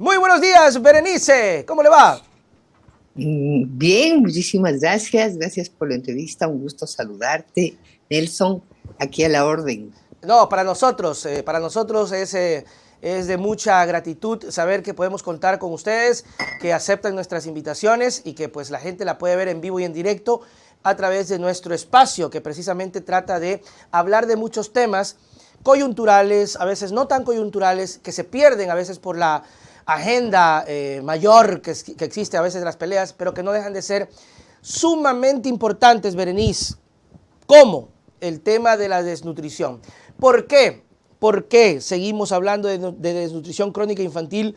Muy buenos días, Berenice. ¿Cómo le va? Bien, muchísimas gracias. Gracias por la entrevista. Un gusto saludarte. Nelson, aquí a la orden. No, para nosotros es de mucha gratitud saber que podemos contar con ustedes, que aceptan nuestras invitaciones y que pues la gente la puede ver en vivo y en directo a través de nuestro espacio, que precisamente trata de hablar de muchos temas coyunturales, a veces no tan coyunturales, que se pierden a veces por la agenda mayor que existe a veces de las peleas, pero que no dejan de ser sumamente importantes, Berenice. ¿Cómo? El tema de la desnutrición. ¿Por qué? ¿Por qué seguimos hablando de desnutrición crónica infantil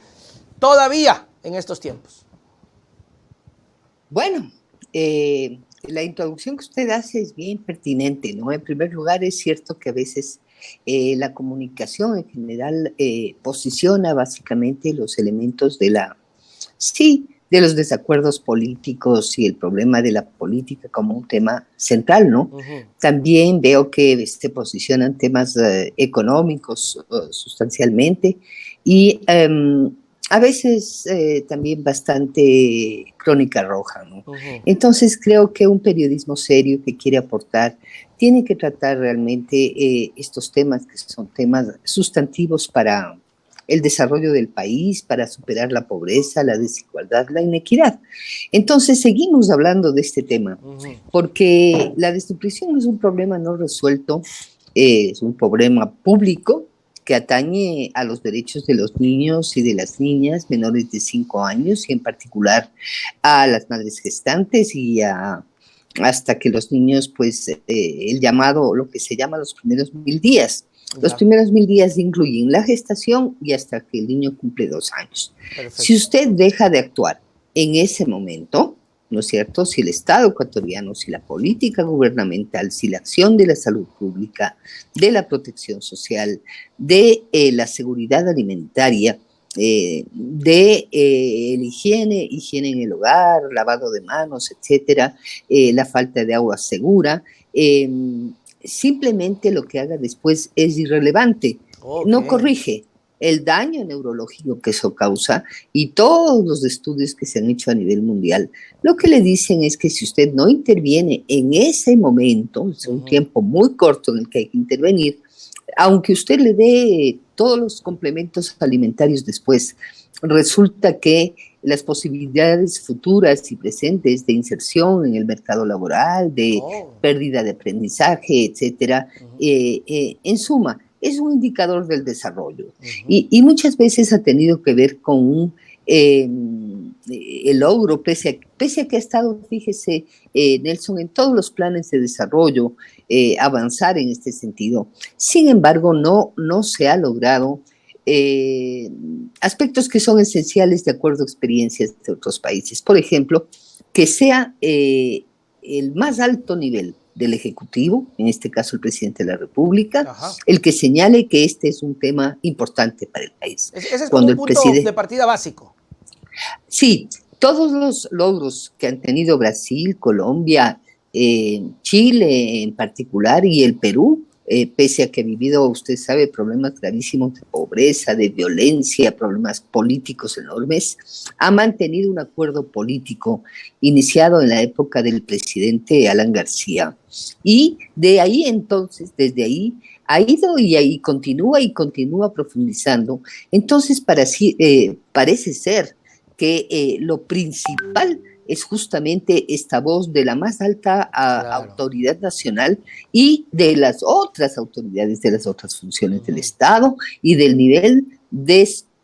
todavía en estos tiempos? Bueno, la introducción que usted hace es bien pertinente, ¿no? En primer lugar, es cierto que a veces la comunicación en general posiciona básicamente los elementos sí, de los desacuerdos políticos y el problema de la política como un tema central, ¿no? También veo que se posicionan temas económicos sustancialmente y a veces también bastante crónica roja, ¿no? Entonces creo que un periodismo serio que quiere aportar tiene que tratar realmente estos temas que son temas sustantivos para el desarrollo del país, para superar la pobreza, la desigualdad, la inequidad. Entonces seguimos hablando de este tema, porque la desnutrición es un problema no resuelto, es un problema público que atañe a los derechos de los niños y de las niñas menores de 5 años y en particular a las madres gestantes hasta que los niños, pues, el llamado, lo que se llama los primeros 1000 días. Los primeros 1000 días incluyen la gestación y hasta que el niño cumple 2 años. Perfecto. Si usted deja de actuar en ese momento, ¿no es cierto? Si el Estado ecuatoriano, si la política gubernamental, si la acción de la salud pública, de la protección social, de la seguridad alimentaria, de higiene en el hogar, lavado de manos, etcétera, la falta de agua segura, simplemente lo que haga después es irrelevante, no corrige el daño neurológico que eso causa y todos los estudios que se han hecho a nivel mundial, lo que le dicen es que si usted no interviene en ese momento, es un tiempo muy corto en el que hay que intervenir, aunque usted le dé todos los complementos alimentarios después, resulta que las posibilidades futuras y presentes de inserción en el mercado laboral, de pérdida de aprendizaje, etcétera, en suma, es un indicador del desarrollo y muchas veces ha tenido que ver con el logro, pese a que ha estado, fíjese, Nelson, en todos los planes de desarrollo, avanzar en este sentido. Sin embargo, no se ha logrado aspectos que son esenciales de acuerdo a experiencias de otros países. Por ejemplo, que sea el más alto nivel del Ejecutivo, en este caso el presidente de la República, el que señale que este es un tema importante para el país. Ese es como un punto de partida básico. Sí, todos los logros que han tenido Brasil, Colombia, Chile en particular y el Perú, pese a que ha vivido, usted sabe, problemas gravísimos de pobreza, de violencia, problemas políticos enormes, ha mantenido un acuerdo político iniciado en la época del presidente Alan García. Y de ahí entonces, desde ahí, ha ido y continúa profundizando. Entonces, parece ser que lo principal es justamente esta voz de la más alta autoridad nacional y de las otras autoridades, de las otras funciones del Estado y del nivel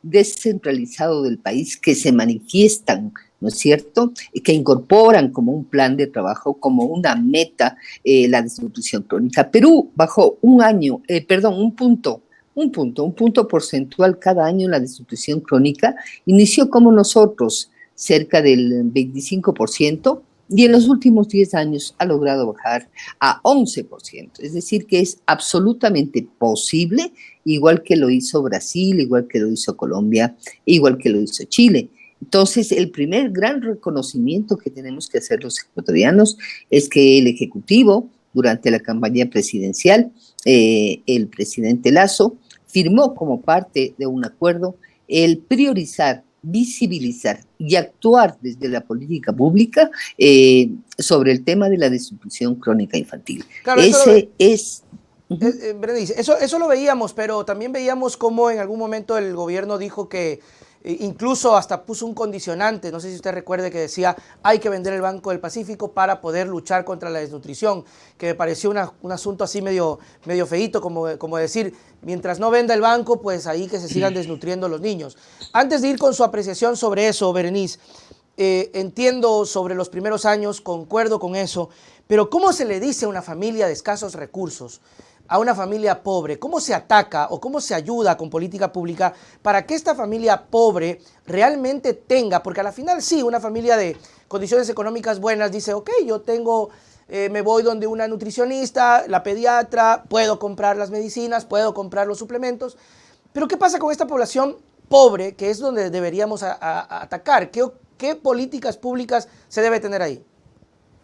descentralizado del país que se manifiestan, ¿no es cierto?, que incorporan como un plan de trabajo, como una meta, la desnutrición crónica. Perú bajó un punto porcentual cada año en la desnutrición crónica, inició como nosotros, cerca del 25%, y en los últimos 10 años ha logrado bajar a 11%. Es decir, que es absolutamente posible, igual que lo hizo Brasil, igual que lo hizo Colombia, igual que lo hizo Chile. Entonces, el primer gran reconocimiento que tenemos que hacer los ecuatorianos es que el Ejecutivo, durante la campaña presidencial, el presidente Lasso firmó como parte de un acuerdo el priorizar visibilizar y actuar desde la política pública sobre el tema de la desnutrición crónica infantil. Claro, Ese es... Berenice, eso lo veíamos, pero también veíamos cómo en algún momento el gobierno dijo que incluso hasta puso un condicionante, no sé si usted recuerde, que decía hay que vender el Banco del Pacífico para poder luchar contra la desnutrición, que me pareció un asunto así medio feíto, como decir, mientras no venda el banco, pues ahí que se sigan desnutriendo los niños. Antes de ir con su apreciación sobre eso, Berenice, entiendo sobre los primeros años, concuerdo con eso, pero ¿cómo se le dice a una familia de escasos recursos, a una familia pobre? ¿Cómo se ataca o cómo se ayuda con política pública para que esta familia pobre realmente tenga? Porque a la final sí, una familia de condiciones económicas buenas dice, ok, yo tengo, me voy donde una nutricionista, la pediatra, puedo comprar las medicinas, puedo comprar los suplementos. Pero ¿qué pasa con esta población pobre, que es donde deberíamos atacar? ¿Qué políticas públicas se debe tener ahí?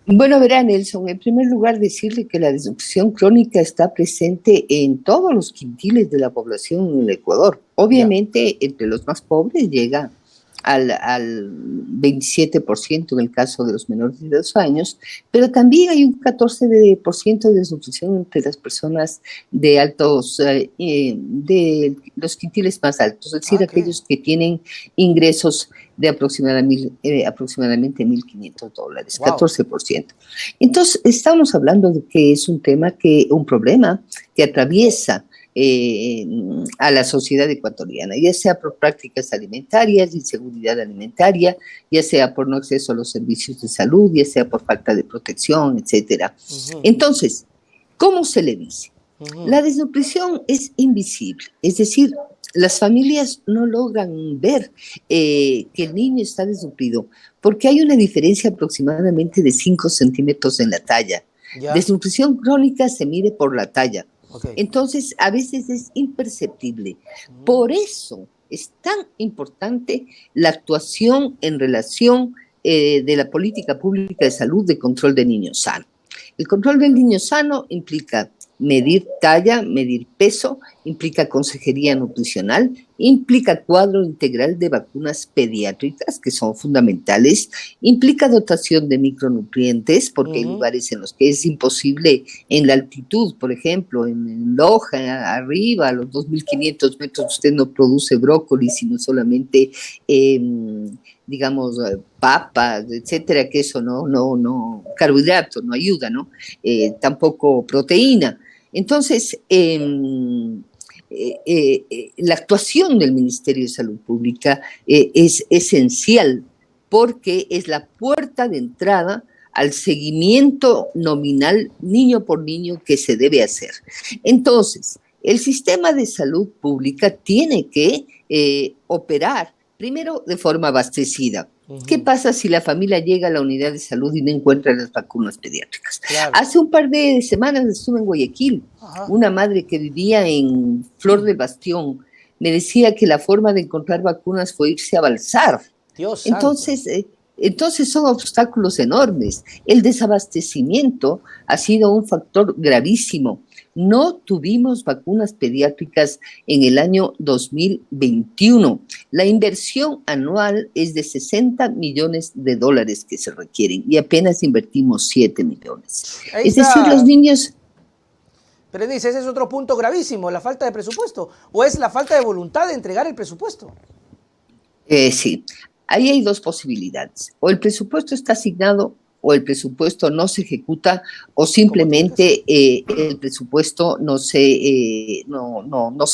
Bueno, verá, Nelson, en primer lugar decirle que la desnutrición crónica está presente en todos los quintiles de la población en el Ecuador. Obviamente, entre los más pobres llega al 27% en el caso de los menores de 2 años, pero también hay un 14% de desnutrición entre las personas de altos, de los quintiles más altos, es decir, aquellos que tienen ingresos de aproximadamente $1.500, wow. 14%. Entonces, estamos hablando de que es un problema que atraviesa a la sociedad ecuatoriana, ya sea por prácticas alimentarias, inseguridad alimentaria, ya sea por no acceso a los servicios de salud, ya sea por falta de protección, etcétera. Entonces, ¿cómo se le dice? La desnutrición es invisible, es decir, las familias no logran ver que el niño está desnutrido porque hay una diferencia aproximadamente de 5 centímetros en la talla. ¿Ya? Desnutrición crónica se mide por la talla. Okay. Entonces, a veces es imperceptible. Por eso es tan importante la actuación en relación de la política pública de salud de control de niños sanos. El control del niño sano implica medir talla, medir peso, implica consejería nutricional, implica cuadro integral de vacunas pediátricas, que son fundamentales, implica dotación de micronutrientes, porque hay lugares en los que es imposible en la altitud, por ejemplo, en Loja, arriba, a los 2.500 metros, usted no produce brócoli, sino solamente digamos, papas, etcétera, que eso no, carbohidratos no ayuda, ¿no? Tampoco proteína. Entonces, la actuación del Ministerio de Salud Pública es esencial porque es la puerta de entrada al seguimiento nominal niño por niño que se debe hacer. Entonces, el sistema de salud pública tiene que operar primero de forma abastecida. ¿Qué pasa si la familia llega a la unidad de salud y no encuentra las vacunas pediátricas? Claro. Hace un par de semanas estuve en Guayaquil. Una madre que vivía en Flor del Bastión me decía que la forma de encontrar vacunas fue irse a Balsar. Dios entonces son obstáculos enormes. El desabastecimiento ha sido un factor gravísimo. No tuvimos vacunas pediátricas en el año 2021. La inversión anual es de $60 millones que se requieren y apenas invertimos 7 millones. Es decir, los niños... Pero dice, ese es otro punto gravísimo, la falta de presupuesto. ¿O es la falta de voluntad de entregar el presupuesto? Sí, ahí hay dos posibilidades. O el presupuesto está asignado o el presupuesto no se ejecuta o simplemente el presupuesto no se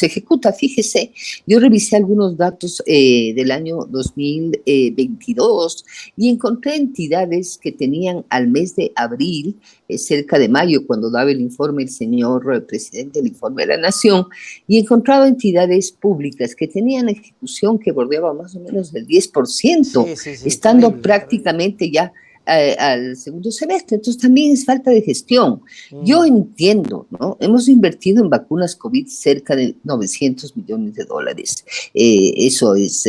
ejecuta. Fíjese, yo revisé algunos datos del año 2022 y encontré entidades que tenían al mes de abril, cerca de mayo, cuando daba el informe el señor presidente del Informe de la Nación, y encontraba entidades públicas que tenían ejecución que bordeaba más o menos el 10%, estando terrible, prácticamente ya al segundo semestre. Entonces también es falta de gestión. Yo entiendo, ¿no? Hemos invertido en vacunas COVID cerca de $900 millones. Eso es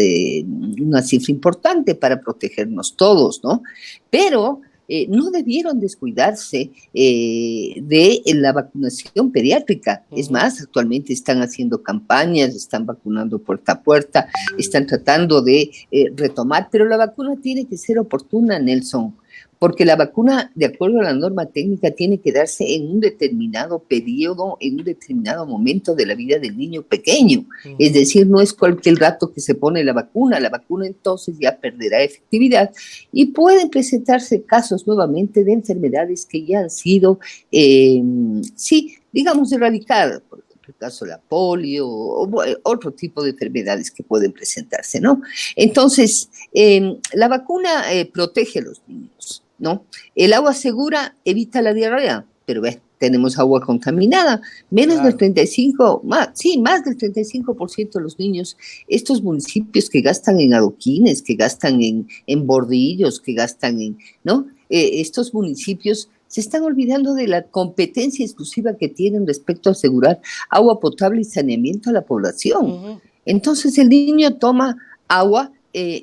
una cifra importante para protegernos todos, ¿no? Pero no debieron descuidarse de la vacunación pediátrica. Es más, actualmente están haciendo campañas, están vacunando puerta a puerta, están tratando de retomar, pero la vacuna tiene que ser oportuna, Nelson, porque la vacuna, de acuerdo a la norma técnica, tiene que darse en un determinado periodo, en un determinado momento de la vida del niño pequeño. Es decir, no es cualquier rato que se pone la vacuna entonces ya perderá efectividad y pueden presentarse casos nuevamente de enfermedades que ya han sido, sí, digamos, erradicadas, por ejemplo, el caso de la polio o otro tipo de enfermedades que pueden presentarse, ¿no? Entonces, la vacuna protege a los niños, ¿no? El agua segura evita la diarrea, pero tenemos agua contaminada, menos del 35, más del 35% de los niños, estos municipios que gastan en adoquines, que gastan en bordillos, que gastan en, ¿no? Estos municipios se están olvidando de la competencia exclusiva que tienen respecto a asegurar agua potable y saneamiento a la población. Entonces el niño toma agua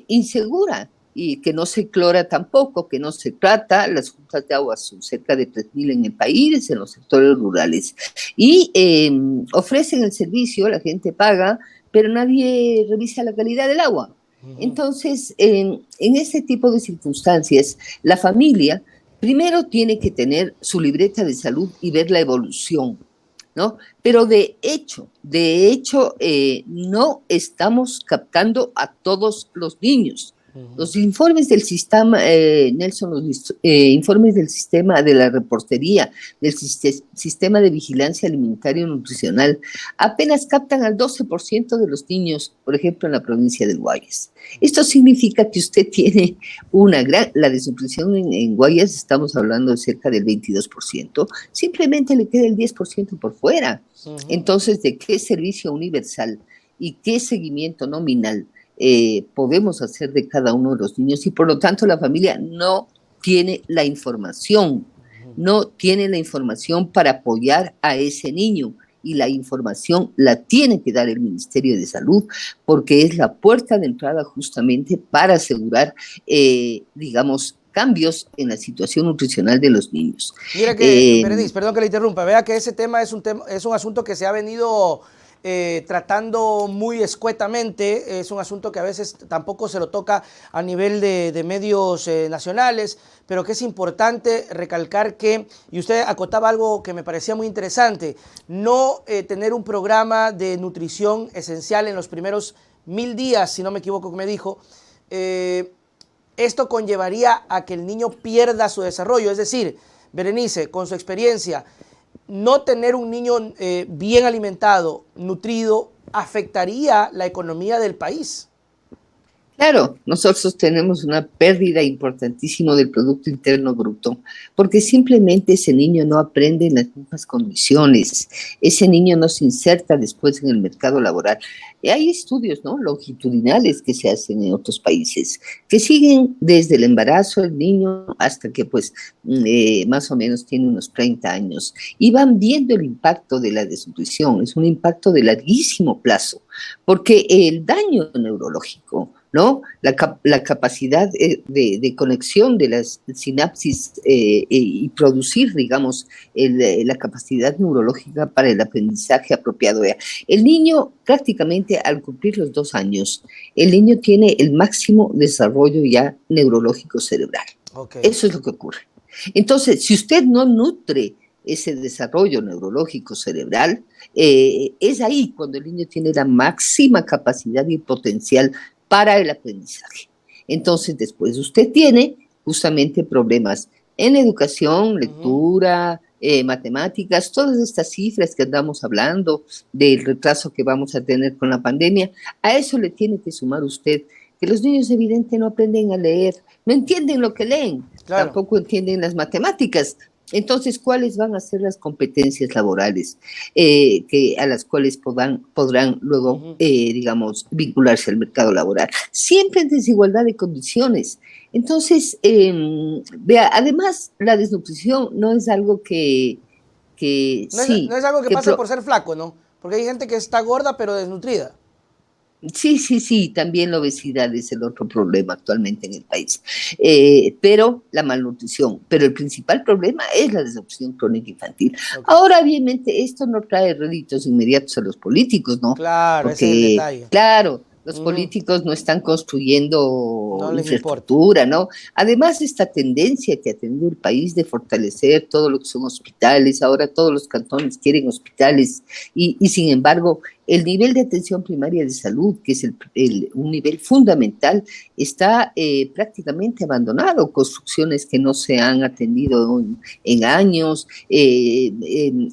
insegura y que no se clora tampoco, que no se trata. Las juntas de agua son cerca de 3.000 en el país, en los sectores rurales. Y ofrecen el servicio, la gente paga, pero nadie revisa la calidad del agua. Entonces, en ese tipo de circunstancias, la familia primero tiene que tener su libreta de salud y ver la evolución, ¿no? Pero de hecho, no estamos captando a todos los niños. Los informes del sistema, Nelson, los informes del sistema de la reportería, del sistema de vigilancia alimentaria y nutricional, apenas captan al 12% de los niños, por ejemplo, en la provincia del Guayas. Esto significa que usted tiene la desnutrición en Guayas, estamos hablando de cerca del 22%, simplemente le queda el 10% por fuera. Entonces, ¿de qué servicio universal y qué seguimiento nominal podemos hacer de cada uno de los niños? Y por lo tanto la familia no tiene la información, para apoyar a ese niño, y la información la tiene que dar el Ministerio de Salud, porque es la puerta de entrada justamente para asegurar, digamos, cambios en la situación nutricional de los niños. Mira que, Berenice, perdón que le interrumpa, vea que ese tema es un asunto que se ha venido tratando muy escuetamente. Es un asunto que a veces tampoco se lo toca a nivel de medios nacionales, pero que es importante recalcar que, y usted acotaba algo que me parecía muy interesante, no tener un programa de nutrición esencial en los primeros 1000 días, si no me equivoco que me dijo, esto conllevaría a que el niño pierda su desarrollo. Es decir, Berenice, con su experiencia, no tener un niño bien alimentado, nutrido, afectaría la economía del país. Claro, nosotros tenemos una pérdida importantísima del Producto Interno Bruto, porque simplemente ese niño no aprende en las mismas condiciones, ese niño no se inserta después en el mercado laboral. Hay estudios, ¿no?, longitudinales que se hacen en otros países, que siguen desde el embarazo del niño hasta que pues más o menos tiene unos 30 años, y van viendo el impacto de la desnutrición. Es un impacto de larguísimo plazo, porque el daño neurológico, ¿no?, la capacidad de conexión de las sinapsis y producir, digamos, la capacidad neurológica para el aprendizaje apropiado. El niño prácticamente al cumplir los 2 años, el niño tiene el máximo desarrollo ya neurológico cerebral. Okay. Eso es lo que ocurre. Entonces, si usted no nutre ese desarrollo neurológico cerebral, es ahí cuando el niño tiene la máxima capacidad y potencial para el aprendizaje. Entonces, después usted tiene justamente problemas en educación, lectura, matemáticas, todas estas cifras que andamos hablando del retraso que vamos a tener con la pandemia. A eso le tiene que sumar usted que los niños evidentemente no aprenden a leer, no entienden lo que leen, claro, tampoco entienden las matemáticas. Entonces, ¿cuáles van a ser las competencias laborales a las cuales podrán luego, digamos, vincularse al mercado laboral? Siempre en desigualdad de condiciones. Entonces, vea, además, la desnutrición no es algo que no es algo que pasa por ser flaco, ¿no? Porque hay gente que está gorda pero desnutrida. Sí, sí, sí, también la obesidad es el otro problema actualmente en el país. Pero la malnutrición, pero el principal problema es la desnutrición crónica infantil. Ok. Ahora, obviamente, esto no trae réditos inmediatos a los políticos, ¿no? Claro, ese es el Porque, detalle. claro, los Ujú. políticos no están construyendo No les importa. infraestructura, ¿no? Además, esta tendencia que ha tenido el país de fortalecer todo lo que son hospitales, ahora todos los cantones quieren hospitales y sin embargo, el nivel de atención primaria de salud, que es un nivel fundamental, está prácticamente abandonado. Construcciones que no se han atendido en años,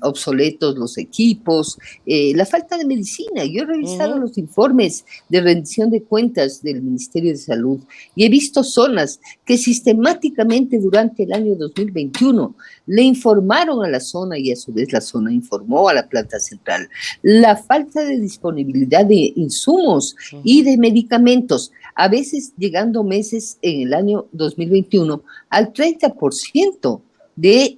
obsoletos los equipos, la falta de medicina. Yo he revisado Ujú. los informes de rendición de cuentas del Ministerio de Salud y he visto zonas que sistemáticamente durante el año 2021 le informaron a la zona y a su vez la zona informó a la planta central la falta de disponibilidad de insumos y Ujú. de medicamentos, a veces llegando meses en el año 2021 al 30% de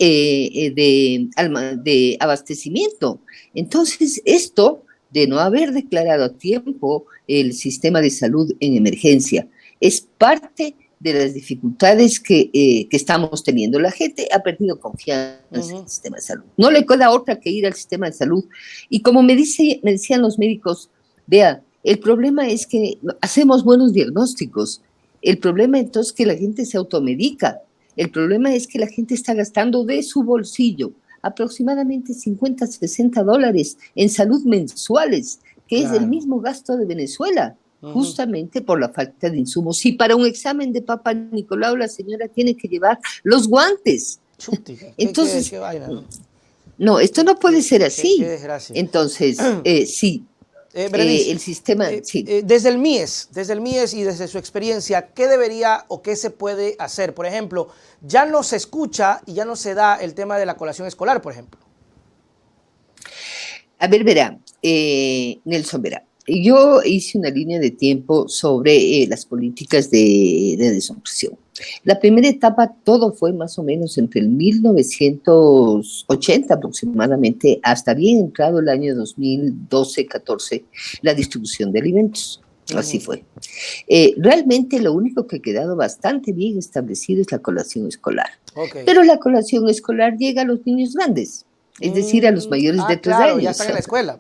abastecimiento. Entonces, esto de no haber declarado a tiempo el sistema de salud en emergencia es parte de las dificultades que estamos teniendo. La gente ha perdido confianza en el Ujú. sistema de salud. No le queda otra que ir al sistema de salud. Y como me decían los médicos, vea, el problema es que hacemos buenos diagnósticos. El problema entonces es que la gente se automedica. El problema es que la gente está gastando de su bolsillo aproximadamente 50, $60 en salud mensuales, que es el Claro. mismo gasto de Venezuela Ujú. justamente por la falta de insumos. Si para un examen de Papa Nicolau la señora tiene que llevar los guantes, Chuti, entonces, qué vaina, ¿no? no, esto no puede ser Qué así. desgracia. Entonces, sí, Berenice, el sistema, sí. desde el MIES y desde su experiencia, ¿qué debería o qué se puede hacer? Por ejemplo, ya no se escucha y ya no se da el tema de la colación escolar, por ejemplo. A ver, verá, Nelson, verá. Yo hice una línea de tiempo sobre las políticas de desocupación. La primera etapa, todo fue más o menos entre el 1980 aproximadamente, hasta bien entrado el año 2012-14, la distribución de alimentos. Así Ujú. fue. Realmente lo único que ha quedado bastante bien establecido es la colación escolar. Ok. Pero la colación escolar llega a los niños grandes, es decir, a los mayores de tres Claro, ya están años. en la escuela.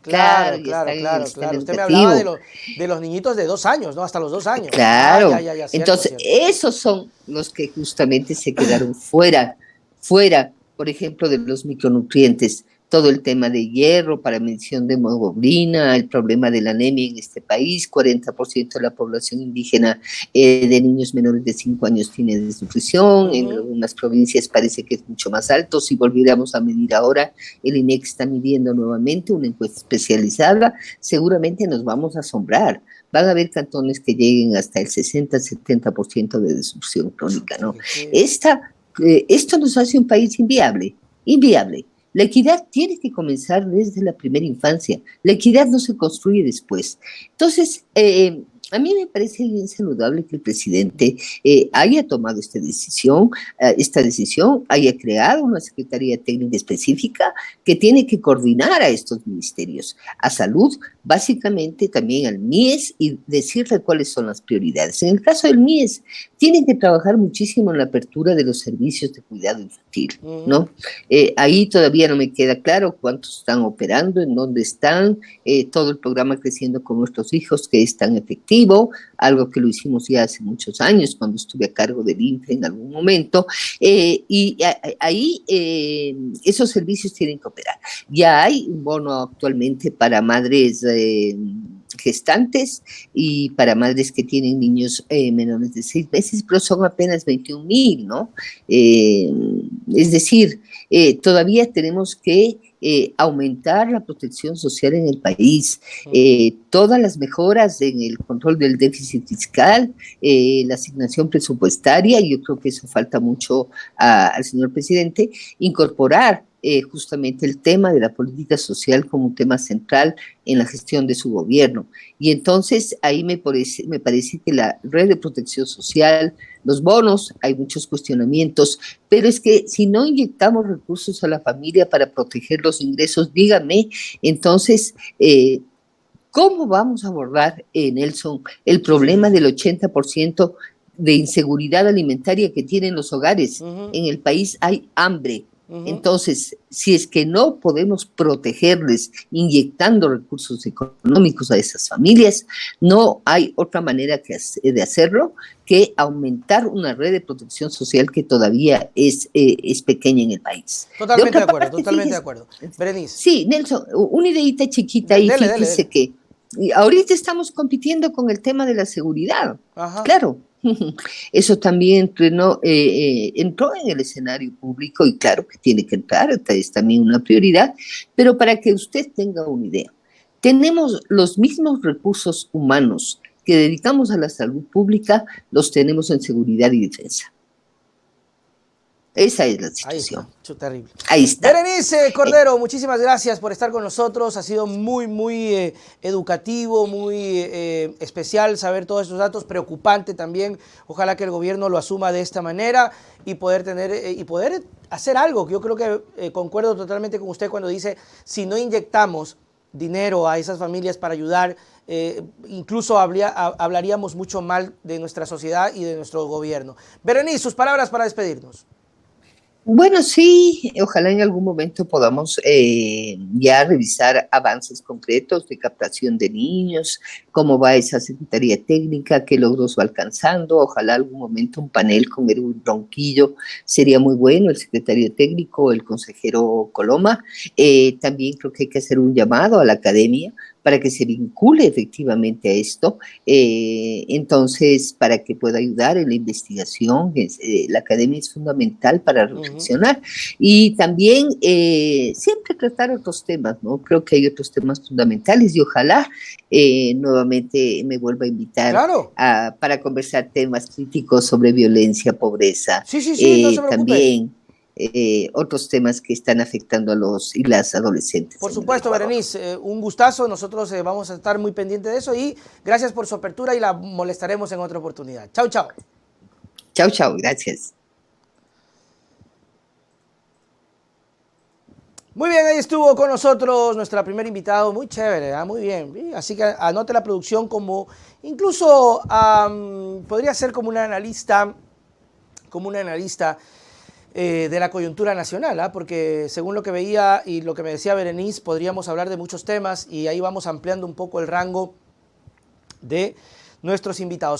Claro, Claro, ya claro, están en el claro, sistema claro. Usted me hablaba educativo. de los niñitos de 2 años, ¿no? Hasta los 2 años. Ah, Claro. ya, cierto, Entonces, cierto. esos son los que justamente se quedaron fuera, por ejemplo, de los micronutrientes. Todo el tema de hierro para medición de hemoglobina, el problema de la anemia en este país, 40% de la población indígena de niños menores de 5 años tiene desnutrición, en Ujú. algunas provincias parece que es mucho más alto. Si volviéramos a medir ahora, el INEC está midiendo nuevamente una encuesta especializada, seguramente nos vamos a asombrar. Van a haber cantones que lleguen hasta el 60-70% de destrucción crónica, Chuta, ¿no? que- Esto nos hace un país inviable. La equidad tiene que comenzar desde la primera infancia. La equidad no se construye después. Entonces, a mí me parece bien saludable que el presidente haya tomado esta decisión, haya creado una Secretaría Técnica específica que tiene que coordinar a estos ministerios, a salud, básicamente también al MIES y decirle cuáles son las prioridades. En el caso del MIES, tienen que trabajar muchísimo en la apertura de los servicios de cuidado infantil, Ujú. ¿no? Ahí todavía no me queda claro cuántos están operando, en dónde están, todo el programa Creciendo con Nuestros Hijos, que es tan efectivo, algo que lo hicimos ya hace muchos años, cuando estuve a cargo del INFE en algún momento, ahí esos servicios tienen que operar. Ya hay un bono actualmente para madres gestantes y para madres que tienen niños menores de 6 meses, pero son apenas 21,000, ¿no? Eh, es decir, todavía tenemos que aumentar la protección social en el país, Ujú. todas las mejoras en el control del déficit fiscal, la asignación presupuestaria, yo creo que eso falta mucho al señor presidente, incorporar justamente el tema de la política social como un tema central en la gestión de su gobierno. Y entonces ahí me parece que la red de protección social, los bonos, hay muchos cuestionamientos, pero es que si no inyectamos recursos a la familia para proteger los ingresos, dígame, entonces ¿Cómo vamos a abordar, Nelson, el Sí, sí, problema sí. del 80% de inseguridad alimentaria que tienen los hogares? Ujú, En el país hay hambre. ujú. Entonces, si es que no podemos protegerles inyectando recursos económicos a esas familias, no hay otra manera de hacerlo que aumentar una red de protección social que todavía es pequeña en el país. De Totalmente de otra acuerdo, parte, totalmente de fíjese, acuerdo. Berenice, sí, Nelson, una ideita chiquita y dele, dele, fíjese dele. que ahorita estamos compitiendo con el tema de la seguridad. Ajá. Claro, eso también entró en el escenario público y claro que tiene que entrar, es también una prioridad, pero para que usted tenga una idea, tenemos los mismos recursos humanos que dedicamos a la salud pública, los tenemos en seguridad y defensa. Esa es la Ahí está, situación. terrible. Ahí está. Berenice Eh, Cordero, muchísimas gracias por estar con nosotros. Ha sido muy educativo, muy especial saber todos estos datos. Preocupante también. Ojalá que el gobierno lo asuma de esta manera y poder tener y poder hacer algo. Yo creo que concuerdo totalmente con usted cuando dice si no inyectamos dinero a esas familias para ayudar, incluso hablaríamos mucho mal de nuestra sociedad y de nuestro gobierno. Berenice, sus palabras para despedirnos. Bueno, sí, ojalá en algún momento podamos ya revisar avances concretos de captación de niños, cómo va esa Secretaría Técnica, qué logros va alcanzando. Ojalá algún momento un panel con Erwin Ronquillo sería muy bueno, el secretario técnico, el consejero Coloma. También creo que hay que hacer un llamado a la academia para que se vincule efectivamente a esto, entonces para que pueda ayudar en la investigación. La academia es fundamental para Ujú. reflexionar y también siempre tratar otros temas, ¿no? Creo que hay otros temas fundamentales y ojalá nuevamente me vuelva a invitar Claro. para conversar temas críticos sobre violencia, pobreza, Sí, sí, sí, no se preocupe. también otros temas que están afectando a los y las adolescentes Por en el supuesto, Ecuador. Berenice, un gustazo. Nosotros vamos a estar muy pendientes de eso y gracias por su apertura y la molestaremos en otra oportunidad. Chau, chau. Chao, chao, gracias. Muy bien, ahí estuvo con nosotros nuestra primer invitado, muy chévere, muy bien. ¿Sí? Así que anote la producción como, incluso podría ser como un analista de la coyuntura nacional, porque según lo que veía y lo que me decía Berenice, podríamos hablar de muchos temas y ahí vamos ampliando un poco el rango de nuestros invitados.